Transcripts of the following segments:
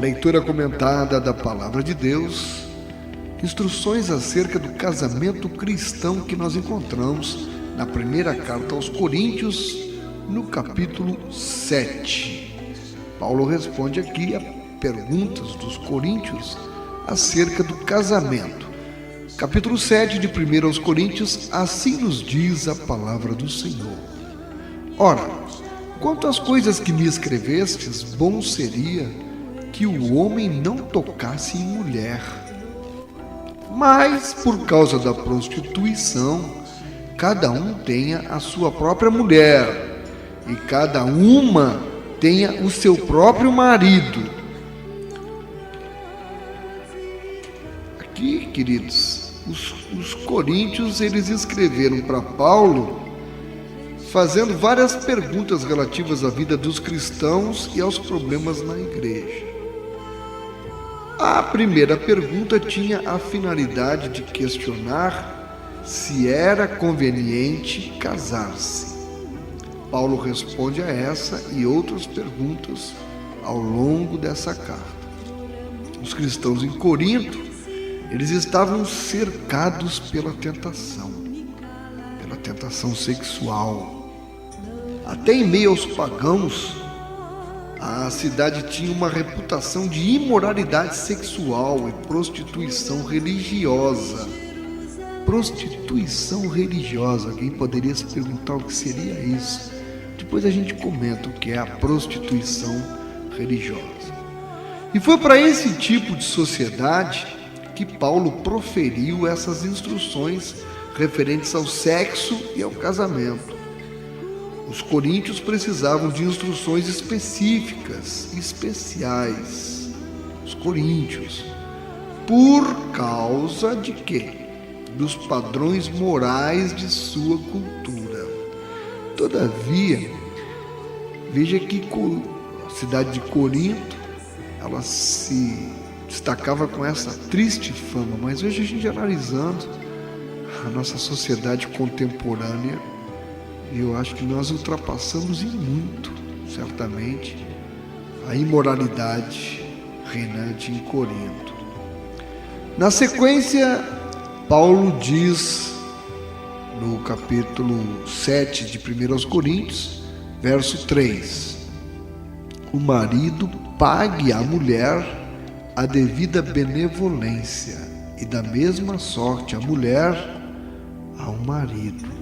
Leitura comentada da Palavra de Deus, instruções acerca do casamento cristão que nós encontramos na primeira carta aos Coríntios, no capítulo 7. Paulo responde aqui a perguntas dos coríntios acerca do casamento. Capítulo 7 de 1 aos Coríntios, assim nos diz a palavra do Senhor. Ora, quanto às coisas que me escrevestes, bom seria que o homem não tocasse em mulher. Mas, por causa da prostituição, cada um tenha a sua própria mulher, e cada uma tenha o seu próprio marido. Aqui, queridos, os coríntios, eles escreveram para Paulo, fazendo várias perguntas relativas à vida dos cristãos e aos problemas na igreja. A primeira pergunta tinha a finalidade de questionar se era conveniente casar-se. Paulo responde a essa e outras perguntas ao longo dessa carta. Os cristãos em Corinto, eles estavam cercados pela tentação sexual. Até em meio aos pagãos, a cidade tinha uma reputação de imoralidade sexual e prostituição religiosa. Prostituição religiosa. Alguém poderia se perguntar o que seria isso? Depois a gente comenta o que é a prostituição religiosa. E foi para esse tipo de sociedade que Paulo proferiu essas instruções referentes ao sexo e ao casamento. Os coríntios precisavam de instruções específicas, especiais. Os coríntios. Por causa de quê? Dos padrões morais de sua cultura. Todavia, veja que a cidade de Corinto, ela se destacava com essa triste fama, mas hoje a gente analisando a nossa sociedade contemporânea, eu acho que nós ultrapassamos em muito, certamente, a imoralidade reinante em Corinto. Na sequência, Paulo diz no capítulo 7 de 1 aos Coríntios, verso 3: o marido pague à mulher a devida benevolência, e da mesma sorte a mulher ao marido.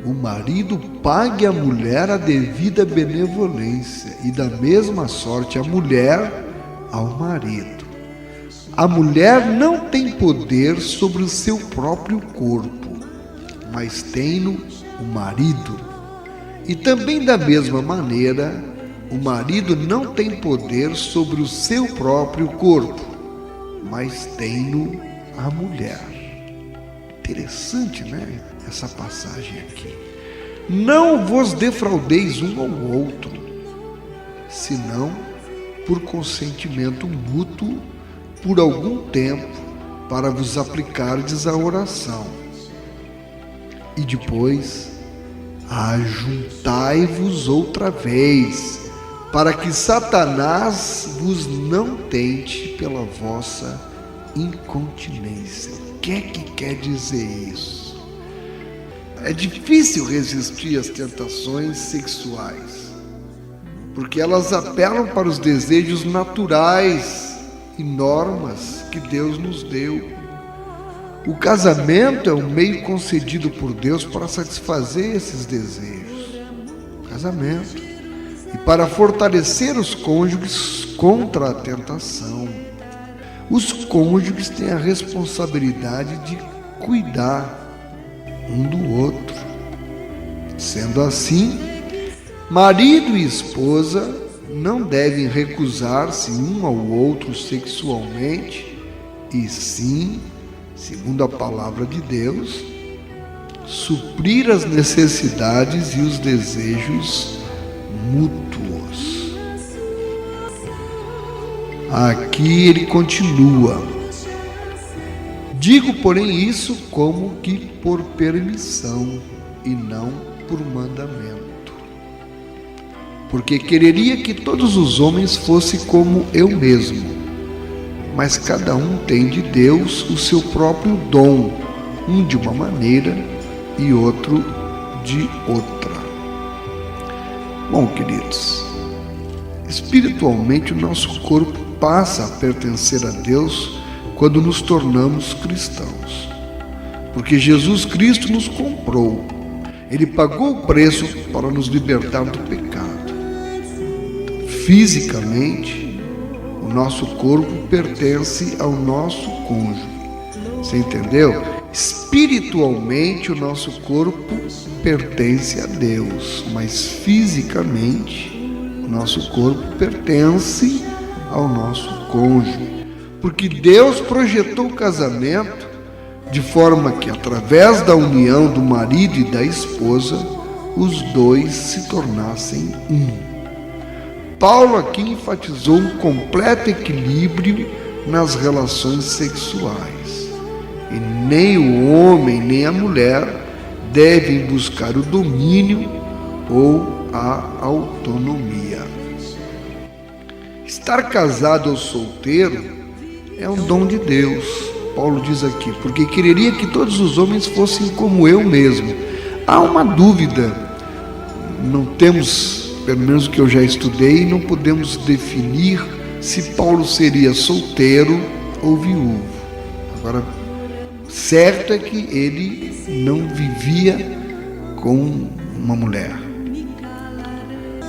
O marido pague à mulher a devida benevolência, e da mesma sorte a mulher ao marido. A mulher não tem poder sobre o seu próprio corpo, mas tem-no o marido. E também da mesma maneira, o marido não tem poder sobre o seu próprio corpo, mas tem-no a mulher. Interessante, né? Essa passagem aqui. Não vos defraudeis um ao outro, senão por consentimento mútuo, por algum tempo, para vos aplicardes à oração. E depois, ajuntai-vos outra vez, para que Satanás vos não tente pela vossa incontinência. O que é que quer dizer isso? É difícil resistir às tentações sexuais, porque elas apelam para os desejos naturais e normas que Deus nos deu. O casamento é um meio concedido por Deus para satisfazer esses desejos. O casamento. E para fortalecer os cônjuges contra a tentação. Os cônjuges têm a responsabilidade de cuidar um do outro. Sendo assim, marido e esposa não devem recusar-se um ao outro sexualmente, e sim, segundo a palavra de Deus, suprir as necessidades e os desejos mútuos. Aqui ele continua: digo, porém, isso como que por permissão e não por mandamento. porque quereria que todos os homens fossem como eu mesmo. Mas cada um tem de Deus o seu próprio dom, um de uma maneira e outro de outra. Bom, queridos, espiritualmente o nosso corpo passa a pertencer a Deus quando nos tornamos cristãos, porque Jesus Cristo nos comprou. Ele pagou o preço para nos libertar do pecado. Fisicamente, o nosso corpo pertence ao nosso cônjuge. Você entendeu? Espiritualmente, o nosso corpo pertence a Deus, mas fisicamente, o nosso corpo pertence ao nosso cônjuge. Porque Deus projetou o casamento de forma que, através da união do marido e da esposa, os dois se tornassem um. Paulo aqui enfatizou um completo equilíbrio nas relações sexuais. E nem o homem nem a mulher devem buscar o domínio ou a autonomia. Estar casado ou solteiro é um dom de Deus. Paulo diz aqui, porque quereria que todos os homens fossem como eu mesmo. Há uma dúvida, não temos, pelo menos o que eu já estudei, não podemos definir se Paulo seria solteiro ou viúvo. Agora, certo é que ele não vivia com uma mulher.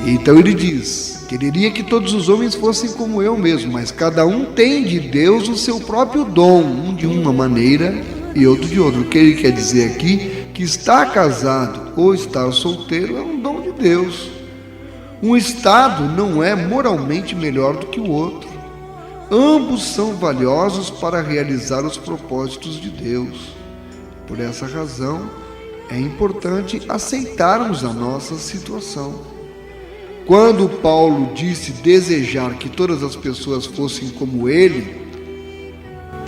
Então ele diz, quereria que todos os homens fossem como eu mesmo, mas cada um tem de Deus o seu próprio dom, um de uma maneira e outro de outra. O que ele quer dizer aqui, que estar casado ou estar solteiro é um dom de Deus. Um estado não é moralmente melhor do que o outro. Ambos são valiosos para realizar os propósitos de Deus. Por essa razão, é importante aceitarmos a nossa situação. Quando Paulo disse desejar que todas as pessoas fossem como ele,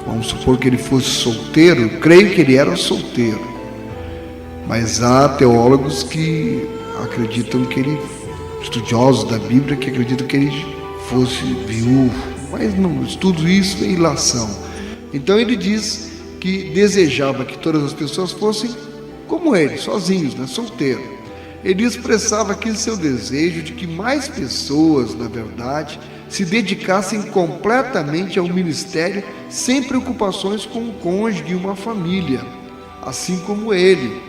vamos supor que ele fosse solteiro, creio que ele era solteiro, mas há teólogos que acreditam que ele, estudiosos da Bíblia, que acreditam que ele fosse viúvo, mas não, tudo isso é ilação. Então ele diz que desejava que todas as pessoas fossem como ele, sozinhos, solteiro. Ele expressava aqui seu desejo de que mais pessoas, na verdade, se dedicassem completamente ao ministério sem preocupações com o cônjuge e uma família, assim como ele.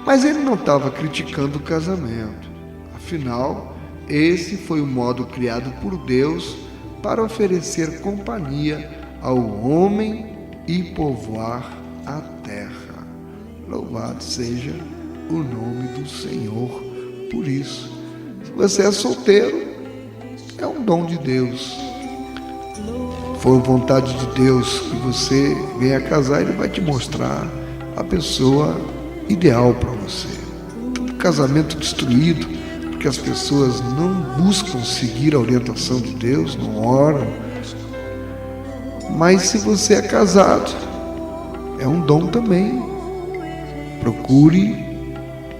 Mas ele não estava criticando o casamento. Afinal, esse foi o modo criado por Deus para oferecer companhia ao homem e povoar a terra. Louvado seja o nome do Senhor por isso. Se você é solteiro, é um dom de Deus. For vontade de Deus que você venha casar, Ele vai te mostrar a pessoa ideal para você. Tanto casamento destruído, porque as pessoas não buscam seguir a orientação de Deus, não oram. Mas se você é casado, é um dom também. Procure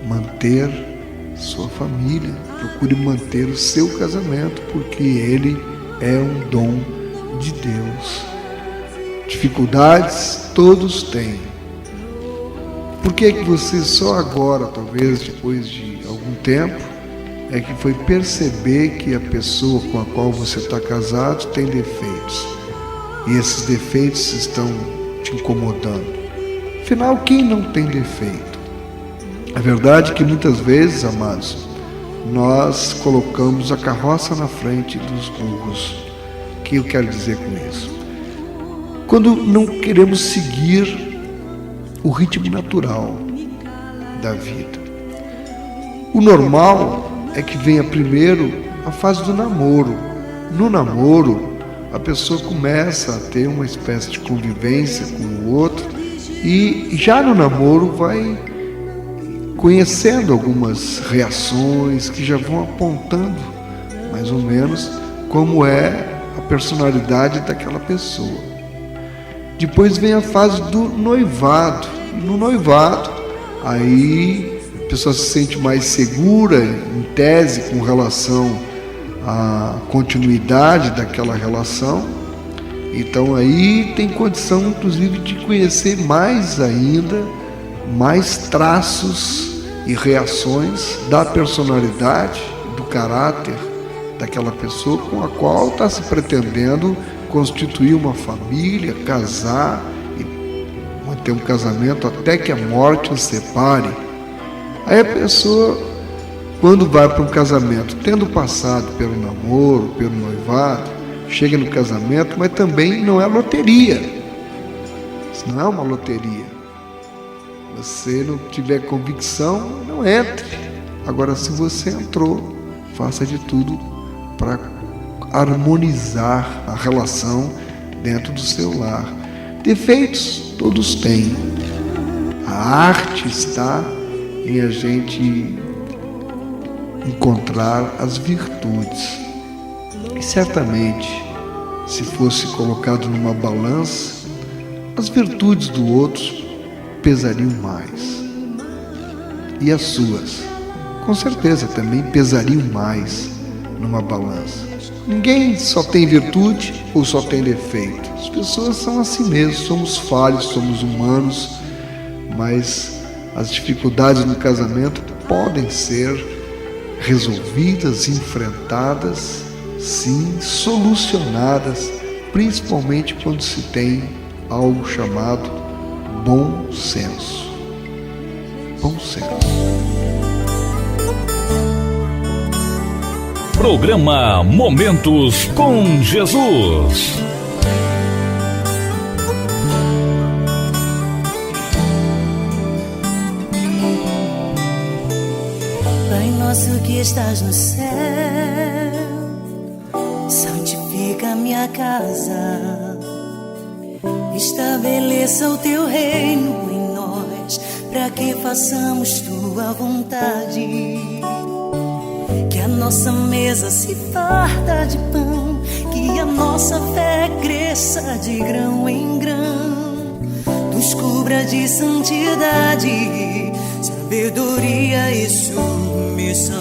manter sua família, procure manter o seu casamento, porque ele é um dom de Deus. Dificuldades todos têm. Por que você só agora, talvez depois de algum tempo, é que foi perceber que a pessoa com a qual você está casado tem defeitos, e esses defeitos estão te incomodando? Afinal, quem não tem defeito? A verdade é que muitas vezes, amados, nós colocamos a carroça na frente dos burros. O que eu quero dizer com isso? Quando não queremos seguir o ritmo natural da vida. O normal é que venha primeiro a fase do namoro. No namoro, a pessoa começa a ter uma espécie de convivência com o outro e já no namoro vai conhecendo algumas reações que já vão apontando mais ou menos como é a personalidade daquela pessoa. Depois vem a fase do noivado. E no noivado, aí a pessoa se sente mais segura, em tese, com relação à continuidade daquela relação. Então aí tem condição, inclusive, de conhecer mais ainda, mais traços e reações da personalidade, do caráter daquela pessoa com a qual está se pretendendo constituir uma família, casar e manter um casamento até que a morte os separe. Aí a pessoa, quando vai para um casamento, tendo passado pelo namoro, pelo noivado, chega no casamento, mas também não é loteria. Isso não é uma loteria. Você não tiver convicção, não entre. Agora, se você entrou, faça de tudo para harmonizar a relação dentro do seu lar. Defeitos todos têm. A arte está em a gente encontrar as virtudes. E certamente, se fosse colocado numa balança, as virtudes do outro pesariam mais. E as suas, com certeza, também pesariam mais numa balança. Ninguém só tem virtude ou só tem defeito. As pessoas são assim mesmo, somos falhos, somos humanos, mas as dificuldades no casamento podem ser resolvidas, enfrentadas, sim, solucionadas, principalmente quando se tem algo chamado bom senso. Bom senso. Programa Momentos com Jesus. Pai nosso que estás no céu, santifica a minha casa, estabeleça o teu reino em nós, para que façamos tua vontade. Que a nossa mesa se farta de pão, que a nossa fé cresça de grão em grão, nos cubra de santidade, sabedoria e submissão.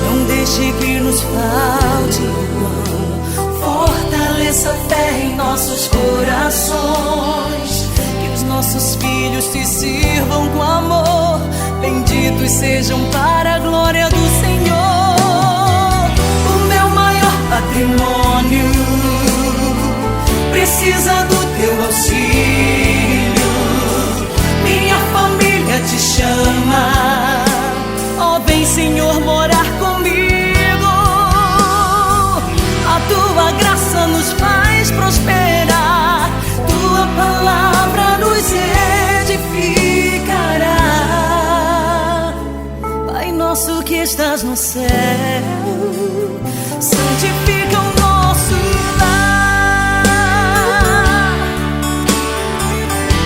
Não deixe que nos falte o pão, fortaleça a fé em nossos corações, que os nossos filhos te sirvam com amor, benditos sejam para a glória do Senhor. O meu maior patrimônio precisa do teu auxílio. Minha família te chama, ó, vem Senhor morar comigo. A tua graça nos faz prosperar, tua palavra nos edificará. Pai nosso que estás no céu, santifica o nosso lar.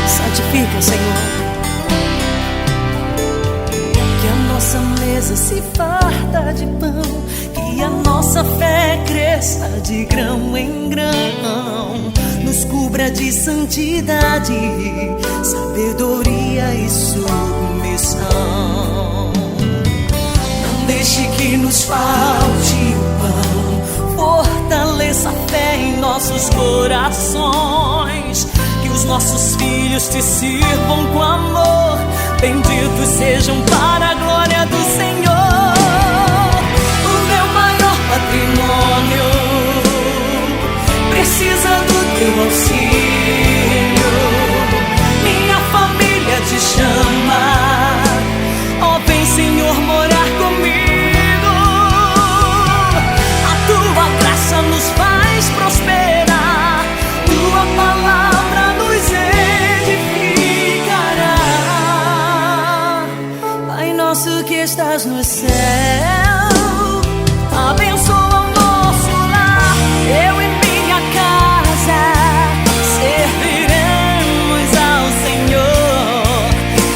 Santifica, Senhor, que a nossa mesa se farta de pão, que a nossa fé cresça de grão em grão, nos cubra de santidade, sabedoria e submissão. Não deixe que nos falte o pão, fortaleça a fé em nossos corações, que os nossos filhos te sirvam com amor, benditos sejam para a glória do Senhor. O meu maior patrimônio precisa do teu auxílio. Minha família te chama, ó, vem Senhor morar comigo. A tua graça nos faz prosperar, tua palavra nos edificará. Pai nosso que estás no céu, abençoa o nosso lar, eu e minha casa serviremos ao Senhor.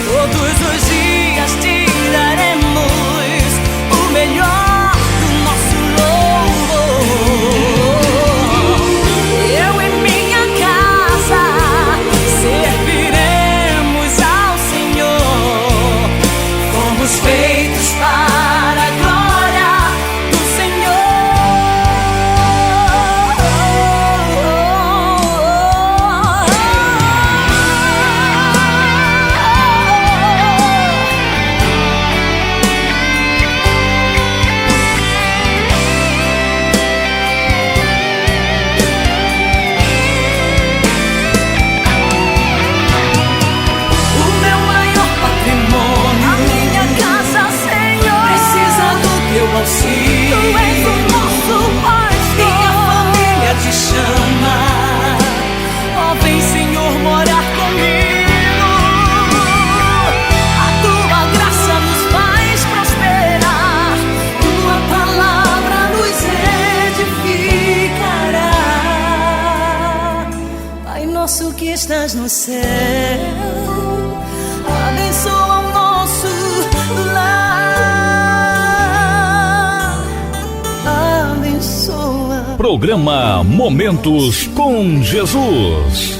Todos os dias te daremos o melhor do nosso louvor. Eu e minha casa serviremos ao Senhor. Programa Momentos com Jesus.